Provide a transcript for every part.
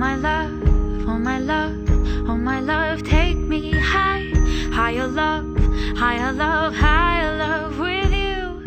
my love, oh my love, oh my love, take me high, higher love, higher love, higher love with you.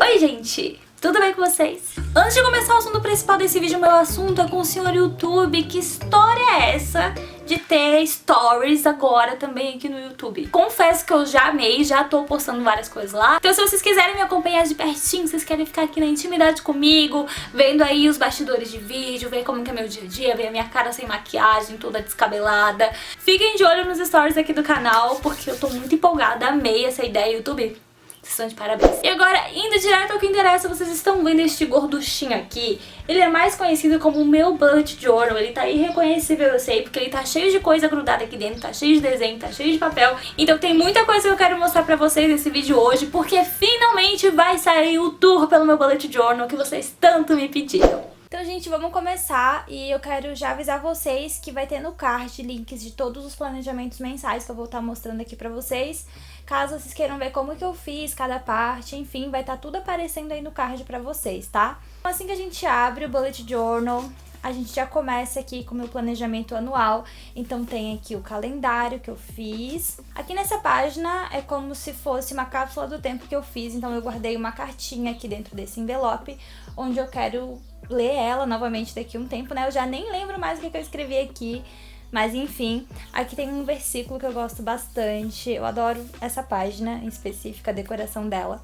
Oi, gente! Tudo bem com vocês? Antes de começar o assunto principal desse vídeo, meu assunto é com o senhor YouTube. Que história é essa de ter stories agora também aqui no YouTube? Confesso que eu já amei, já tô postando várias coisas lá. Então se vocês quiserem me acompanhar de pertinho, vocês querem ficar aqui na intimidade comigo, vendo aí os bastidores de vídeo, ver como que é meu dia a dia, ver a minha cara sem maquiagem, toda descabelada, fiquem de olho nos stories aqui do canal, porque eu tô muito empolgada, amei essa ideia, YouTube. Vocês estão de parabéns. E agora, indo direto ao que interessa, vocês estão vendo este gorduchinho aqui. Ele é mais conhecido como o meu bullet journal. Ele tá irreconhecível, eu sei, porque ele tá cheio de coisa grudada aqui dentro, tá cheio de desenho, tá cheio de papel. Então tem muita coisa que eu quero mostrar pra vocês nesse vídeo hoje, porque finalmente vai sair o tour pelo meu bullet journal que vocês tanto me pediram. Então, gente, vamos começar e eu quero já avisar vocês que vai ter no card links de todos os planejamentos mensais que eu vou estar mostrando aqui pra vocês. Caso vocês queiram ver como que eu fiz cada parte, enfim, vai estar tudo aparecendo aí no card pra vocês, tá? Assim que a gente abre o bullet journal, a gente já começa aqui com o meu planejamento anual. Então tem aqui o calendário que eu fiz. Aqui nessa página é como se fosse uma cápsula do tempo que eu fiz. Então eu guardei uma cartinha aqui dentro desse envelope, onde eu quero ler ela novamente daqui a um tempo, né? Eu já nem lembro mais o que eu escrevi aqui. Mas enfim, aqui tem um versículo que eu gosto bastante. Eu adoro essa página em específico, a decoração dela.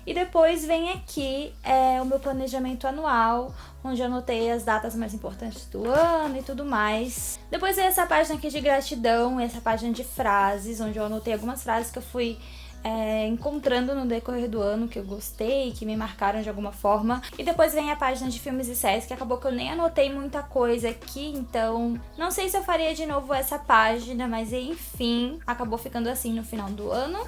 E depois vem aqui o meu planejamento anual, onde eu anotei as datas mais importantes do ano e tudo mais. Depois vem essa página aqui de gratidão, essa página de frases, onde eu anotei algumas frases que eu fui encontrando no decorrer do ano, que eu gostei, que me marcaram de alguma forma. E depois vem a página de filmes e séries, que acabou que eu nem anotei muita coisa aqui, então não sei se eu faria de novo essa página, mas enfim, acabou ficando assim no final do ano.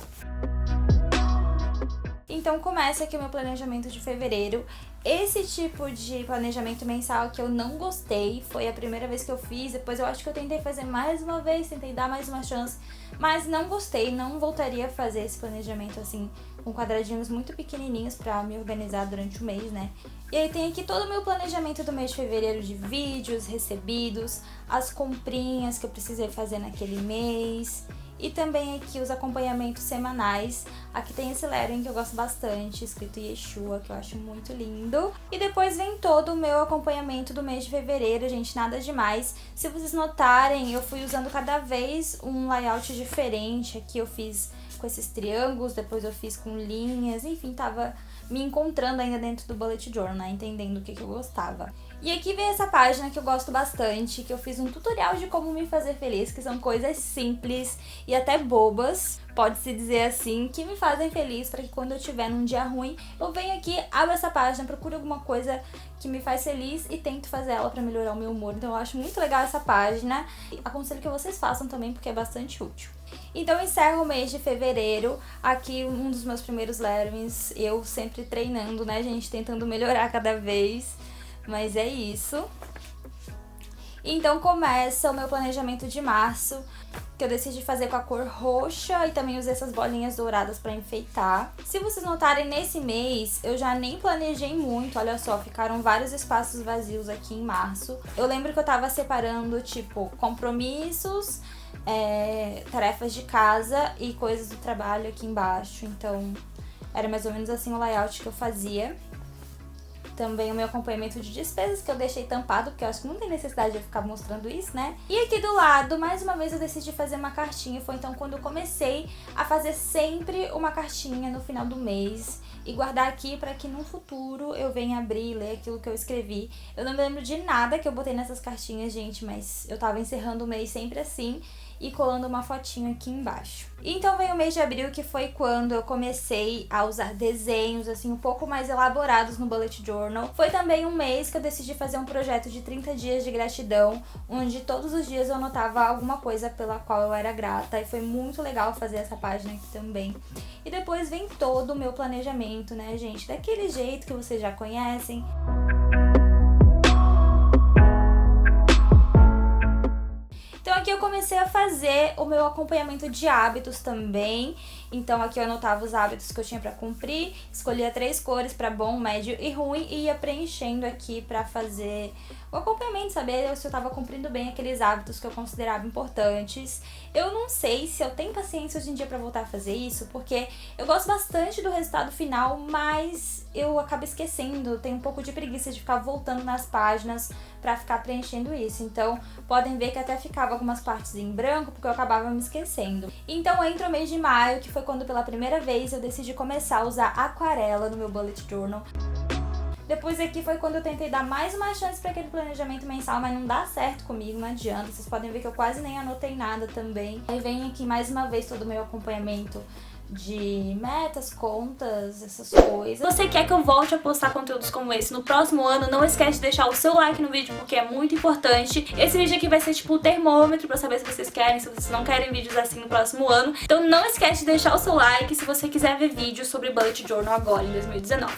Então começa aqui o meu planejamento de fevereiro. Esse tipo de planejamento mensal que eu não gostei, foi a primeira vez que eu fiz, depois eu acho que eu tentei fazer mais uma vez, tentei dar mais uma chance, mas não gostei, não voltaria a fazer esse planejamento assim, com quadradinhos muito pequenininhos pra me organizar durante o mês, né? E aí tem aqui todo o meu planejamento do mês de fevereiro de vídeos recebidos, as comprinhas que eu precisei fazer naquele mês. E também aqui os acompanhamentos semanais. Aqui tem esse lettering que eu gosto bastante, escrito Yeshua, que eu acho muito lindo. E depois vem todo o meu acompanhamento do mês de fevereiro, gente, nada demais. Se vocês notarem, eu fui usando cada vez um layout diferente. Aqui eu fiz com esses triângulos, depois eu fiz com linhas, enfim, tava me encontrando ainda dentro do bullet journal, né, entendendo o que eu gostava. E aqui vem essa página que eu gosto bastante, que eu fiz um tutorial de como me fazer feliz, que são coisas simples e até bobas, pode-se dizer assim, que me fazem feliz para que quando eu estiver num dia ruim, eu venho aqui, abro essa página, procuro alguma coisa que me faz feliz e tento fazer ela para melhorar o meu humor. Então eu acho muito legal essa página e aconselho que vocês façam também, porque é bastante útil. Então eu encerro o mês de fevereiro, aqui um dos meus primeiros letterings, eu sempre treinando, né, gente, tentando melhorar cada vez. Mas é isso. Então começa o meu planejamento de março, que eu decidi fazer com a cor roxa e também usei essas bolinhas douradas pra enfeitar. Se vocês notarem, nesse mês eu já nem planejei muito, olha só, ficaram vários espaços vazios aqui em março. Eu lembro que eu tava separando, tipo, compromissos, tarefas de casa e coisas do trabalho aqui embaixo. Então era mais ou menos assim o layout que eu fazia. Também o meu acompanhamento de despesas, que eu deixei tampado, porque eu acho que não tem necessidade de eu ficar mostrando isso, né? E aqui do lado, mais uma vez eu decidi fazer uma cartinha. Foi então quando eu comecei a fazer sempre uma cartinha no final do mês e guardar aqui para que no futuro eu venha abrir e ler aquilo que eu escrevi. Eu não me lembro de nada que eu botei nessas cartinhas, gente, mas eu tava encerrando o mês sempre assim e colando uma fotinho aqui embaixo. E então vem o mês de abril, que foi quando eu comecei a usar desenhos assim um pouco mais elaborados no bullet journal. Foi também um mês que eu decidi fazer um projeto de 30 dias de gratidão, onde todos os dias eu anotava alguma coisa pela qual eu era grata, e foi muito legal fazer essa página aqui também. E depois vem todo o meu planejamento, né, gente, daquele jeito que vocês já conhecem. Então aqui eu comecei a fazer o meu acompanhamento de hábitos também. Então aqui eu anotava os hábitos que eu tinha pra cumprir, escolhia 3 cores pra bom, médio e ruim e ia preenchendo aqui pra fazer o acompanhamento, saber se eu tava cumprindo bem aqueles hábitos que eu considerava importantes. Eu não sei se eu tenho paciência hoje em dia pra voltar a fazer isso, porque eu gosto bastante do resultado final, mas eu acabo esquecendo, tenho um pouco de preguiça de ficar voltando nas páginas pra ficar preenchendo isso. Então, podem ver que até ficava algumas partes em branco, porque eu acabava me esquecendo. Então, entra o mês de maio, que foi quando pela primeira vez eu decidi começar a usar aquarela no meu bullet journal. Depois aqui foi quando eu tentei dar mais uma chance para aquele planejamento mensal, mas não dá certo comigo, não adianta. Vocês podem ver que eu quase nem anotei nada também. Aí vem aqui mais uma vez todo o meu acompanhamento de metas, contas, essas coisas. Se você quer que eu volte a postar conteúdos como esse no próximo ano, não esquece de deixar o seu like no vídeo, porque é muito importante. Esse vídeo aqui vai ser tipo o termômetro pra saber se vocês querem, se vocês não querem vídeos assim no próximo ano. Então não esquece de deixar o seu like se você quiser ver vídeos sobre bullet journal agora em 2019.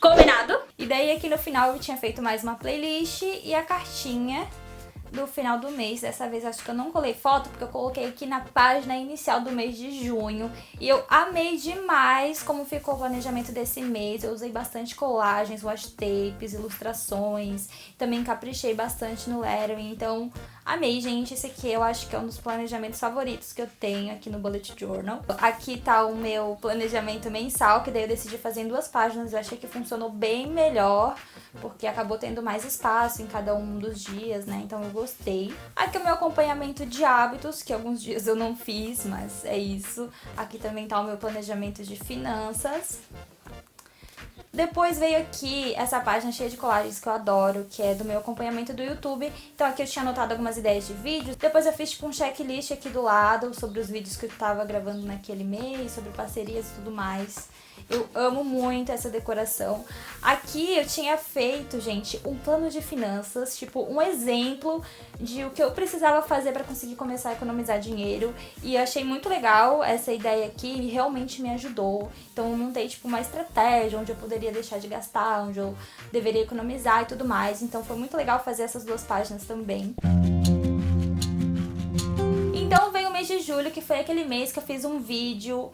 Combinado? E daí aqui no final eu tinha feito mais uma playlist e a cartinha do final do mês. Dessa vez acho que eu não colei foto, porque eu coloquei aqui na página inicial do mês de junho. E eu amei demais como ficou o planejamento desse mês. Eu usei bastante colagens, washi tapes, ilustrações. Também caprichei bastante no lettering. Então, amei, gente. Esse aqui eu acho que é um dos planejamentos favoritos que eu tenho aqui no Bullet Journal. Aqui tá o meu planejamento mensal, que daí eu decidi fazer em 2 páginas. Eu achei que funcionou bem melhor, porque acabou tendo mais espaço em cada um dos dias, né? Então eu gostei. Aqui é o meu acompanhamento de hábitos, que alguns dias eu não fiz, mas é isso. Aqui também tá o meu planejamento de finanças. Depois veio aqui essa página cheia de colagens que eu adoro, que é do meu acompanhamento do YouTube. Então aqui eu tinha anotado algumas ideias de vídeos. Depois eu fiz tipo um checklist aqui do lado sobre os vídeos que eu tava gravando naquele mês, sobre parcerias e tudo mais. Eu amo muito essa decoração. Aqui eu tinha feito, gente, um plano de finanças, tipo um exemplo de o que eu precisava fazer pra conseguir começar a economizar dinheiro. E eu achei muito legal essa ideia aqui e realmente me ajudou. Então eu montei tipo uma estratégia onde eu poderia deixar de gastar, onde eu deveria economizar e tudo mais. Então foi muito legal fazer essas 2 páginas também. Então veio o mês de julho, que foi aquele mês que eu fiz um vídeo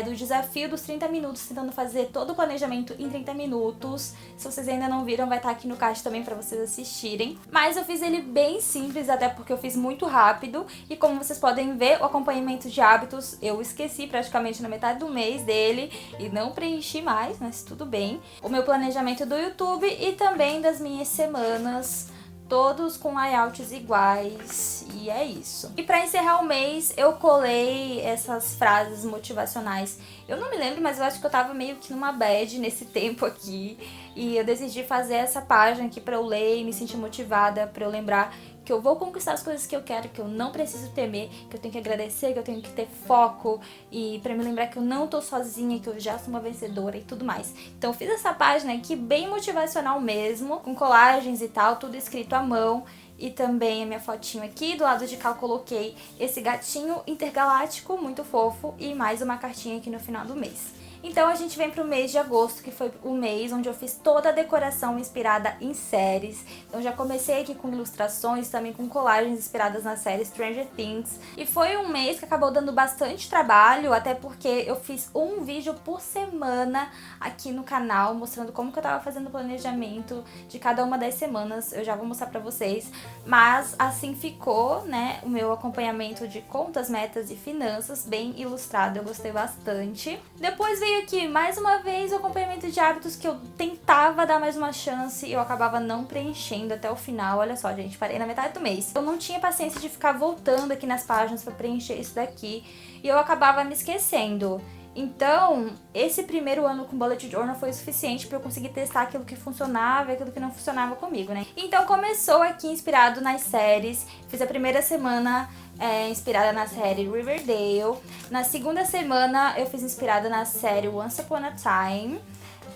do desafio dos 30 minutos, tentando fazer todo o planejamento em 30 minutos. Se vocês ainda não viram, vai estar aqui no card também pra vocês assistirem. Mas eu fiz ele bem simples, até porque eu fiz muito rápido. E como vocês podem ver, o acompanhamento de hábitos eu esqueci praticamente na metade do mês dele e não preenchi mais, mas tudo bem. O meu planejamento do YouTube e também das minhas semanas, todos com layouts iguais, e é isso. E pra encerrar o mês, eu colei essas frases motivacionais. Eu não me lembro, mas eu acho que eu tava meio que numa bad nesse tempo aqui. E eu decidi fazer essa página aqui pra eu ler e me sentir motivada, pra eu lembrar que eu vou conquistar as coisas que eu quero, que eu não preciso temer, que eu tenho que agradecer, que eu tenho que ter foco, e pra me lembrar que eu não tô sozinha, que eu já sou uma vencedora e tudo mais. Então eu fiz essa página aqui bem motivacional mesmo, com colagens e tal, tudo escrito à mão. E também a minha fotinho aqui, do lado de cá eu coloquei esse gatinho intergaláctico muito fofo e mais uma cartinha aqui no final do mês. Então a gente vem pro mês de agosto, que foi o mês onde eu fiz toda a decoração inspirada em séries. Então já comecei aqui com ilustrações, também com colagens inspiradas na série Stranger Things. E foi um mês que acabou dando bastante trabalho, até porque eu fiz um vídeo por semana aqui no canal, mostrando como que eu tava fazendo o planejamento de cada uma das semanas. Eu já vou mostrar pra vocês. Mas assim ficou, né, o meu acompanhamento de contas, metas e finanças, bem ilustrado. Eu gostei bastante. Depois veio aqui mais uma vez o acompanhamento de hábitos, que eu tentava dar mais uma chance e eu acabava não preenchendo até o final. Olha só, gente, parei na metade do mês. Eu não tinha paciência de ficar voltando aqui nas páginas pra preencher isso daqui e eu acabava me esquecendo. Então, esse primeiro ano com Bullet Journal foi o suficiente pra eu conseguir testar aquilo que funcionava e aquilo que não funcionava comigo, né? Então começou aqui inspirado nas séries. Fiz a primeira semana inspirada na série Riverdale. Na segunda semana eu fiz inspirada na série Once Upon a Time.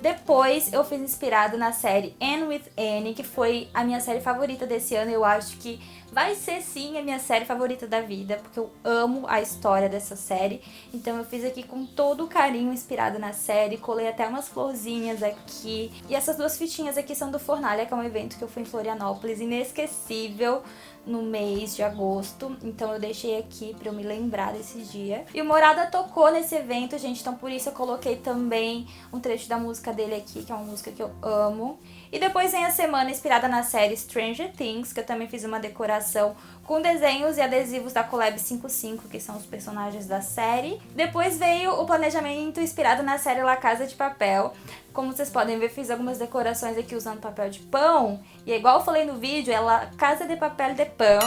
Depois eu fiz inspirado na série Anne with Annie, que foi a minha série favorita desse ano. Eu acho que vai ser sim a minha série favorita da vida, porque eu amo a história dessa série. Então eu fiz aqui com todo o carinho inspirado na série, colei até umas florzinhas aqui. E essas duas fitinhas aqui são do Fornalha, que é um evento que eu fui em Florianópolis, inesquecível, no mês de agosto. Então eu deixei aqui pra eu me lembrar desse dia. E o Morada tocou nesse evento, gente, então por isso eu coloquei também um trecho da música dele aqui, que é uma música que eu amo. E depois vem a semana inspirada na série Stranger Things, que eu também fiz uma decoração com desenhos e adesivos da Collab 55, que são os personagens da série. Depois veio o planejamento inspirado na série La Casa de Papel. Como vocês podem ver, fiz algumas decorações aqui usando papel de pão. E é igual eu falei no vídeo, é La Casa de Papel de Pão.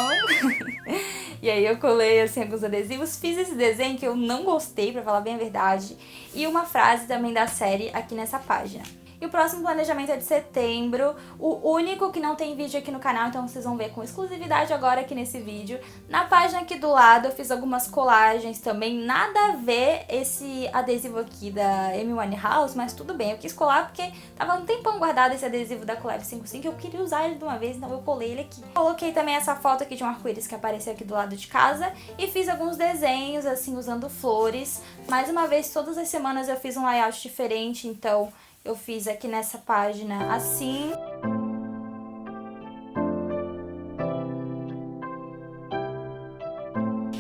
E aí eu colei assim alguns adesivos. Fiz esse desenho que eu não gostei, pra falar bem a verdade. E uma frase também da série aqui nessa página. E o próximo planejamento é de setembro, o único que não tem vídeo aqui no canal, então vocês vão ver com exclusividade agora aqui nesse vídeo. Na página aqui do lado eu fiz algumas colagens também, nada a ver esse adesivo aqui da Amy Winehouse, mas tudo bem, eu quis colar porque tava um tempão guardado esse adesivo da Collab 55 e eu queria usar ele de uma vez, então eu colei ele aqui. Coloquei também essa foto aqui de um arco-íris que apareceu aqui do lado de casa e fiz alguns desenhos assim usando flores. Mais uma vez, todas as semanas eu fiz um layout diferente, então eu fiz aqui nessa página assim.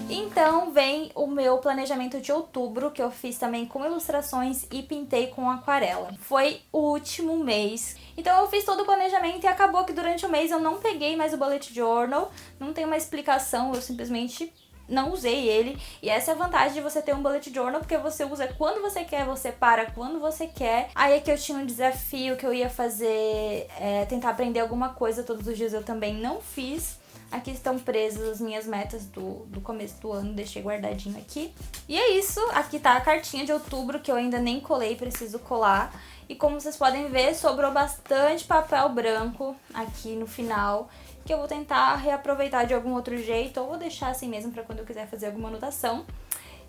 Então vem o meu planejamento de outubro, que eu fiz também com ilustrações e pintei com aquarela. Foi o último mês. Então eu fiz todo o planejamento e acabou que durante o mês eu não peguei mais o bullet journal. Não tem uma explicação, eu simplesmente não usei ele, e essa é a vantagem de você ter um bullet journal, porque você usa quando você quer, você para quando você quer. Aí aqui eu tinha um desafio que eu ia fazer, tentar aprender alguma coisa todos os dias, eu também não fiz. Aqui estão presas as minhas metas do começo do ano, deixei guardadinho aqui. E é isso, aqui tá a cartinha de outubro que eu ainda nem colei, preciso colar. E como vocês podem ver, sobrou bastante papel branco aqui no final, que eu vou tentar reaproveitar de algum outro jeito, ou vou deixar assim mesmo pra quando eu quiser fazer alguma anotação.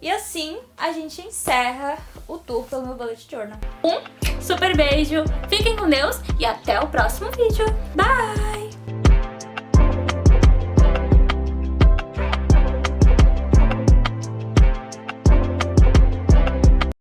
E assim a gente encerra o tour pelo meu bullet journal. Um super beijo, fiquem com Deus e até o próximo vídeo. Bye!